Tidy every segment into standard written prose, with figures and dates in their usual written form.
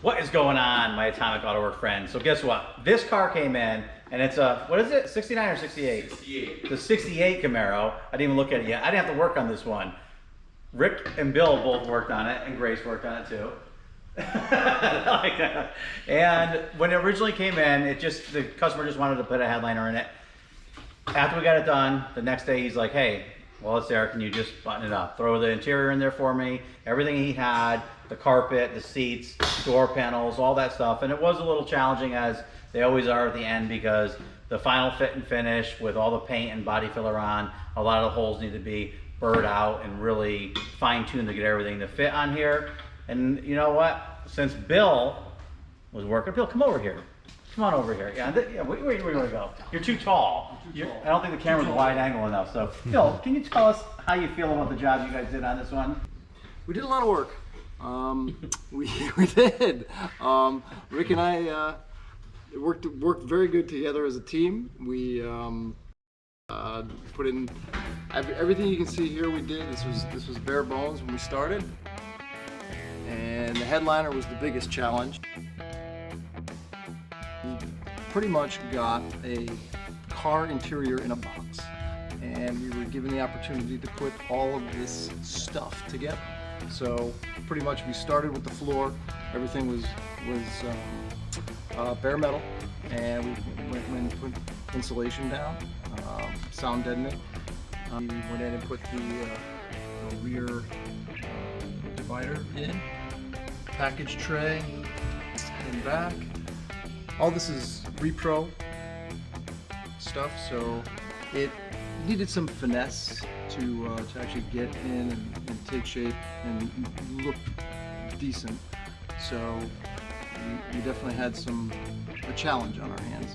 What is going on, my Atomic Autoworks friends? So guess what? This car came in, and it's a, what is it, 69 or 68? 68. The 68 Camaro. I didn't even look at it yet. I didn't have to work on this one. Rick and Bill both worked on it, and Grace worked on it too. Like that. And when it originally came in, the customer just wanted to put a headliner in it. After we got it done, the next day he's like, hey, well, it's there, can you just button it up? Throw the interior in there for me, everything he had, the carpet, the seats, door panels, all that stuff. And it was a little challenging, as they always are at the end, because the final fit and finish with all the paint and body filler on, a lot of the holes need to be burred out and really fine-tuned to get everything to fit on here. And you know what? Since Bill was working, Bill, come over here. Come on over here. Yeah, where do you want to go? You're too tall. I don't think the camera's wide angle enough. So, Bill, can you tell us how you feel about the job you guys did on this one? We did a lot of work. We did. Rick and I worked very good together as a team. We put in everything you can see here. We did. This was bare bones when we started, and the headliner was the biggest challenge. We pretty much got a car interior in a box, and we were given the opportunity to put all of this stuff together. So pretty much we started with the floor. Everything was bare metal, and we went and put insulation down, sound deadening. We went in and put the rear divider in, package tray in back. All this is repro stuff, so it needed some finesse to actually get in and take shape and look decent. So we definitely had a challenge on our hands.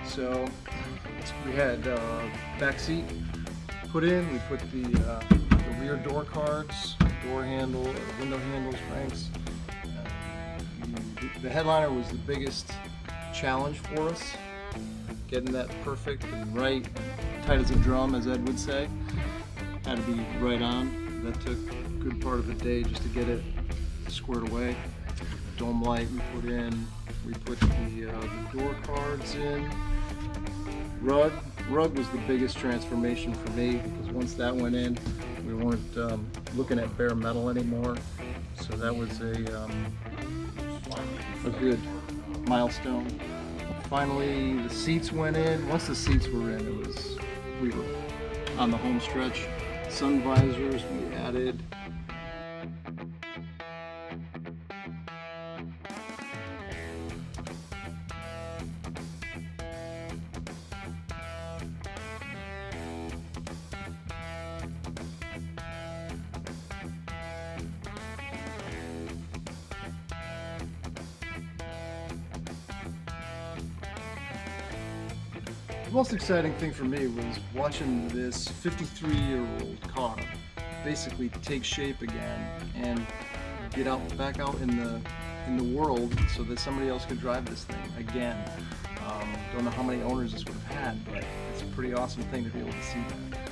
So we had back seat put in. We put the rear door cards, door handle, window handles, cranks. The headliner was the biggest challenge for us, getting that perfect and right, tight as a drum, as Ed would say. Had to be right on. That took a good part of the day just to get it squared away. Dome light we put in. We put the door cards in. Rug was the biggest transformation for me, because once that went in, we weren't looking at bare metal anymore. So that was a good milestone. Finally, the seats went in. Once the seats were in, we were on the home stretch. Sun visors we added. The most exciting thing for me was watching this 53-year-old car basically take shape again and get back out in the world, so that somebody else could drive this thing again. Don't know how many owners this would have had, but it's a pretty awesome thing to be able to see that.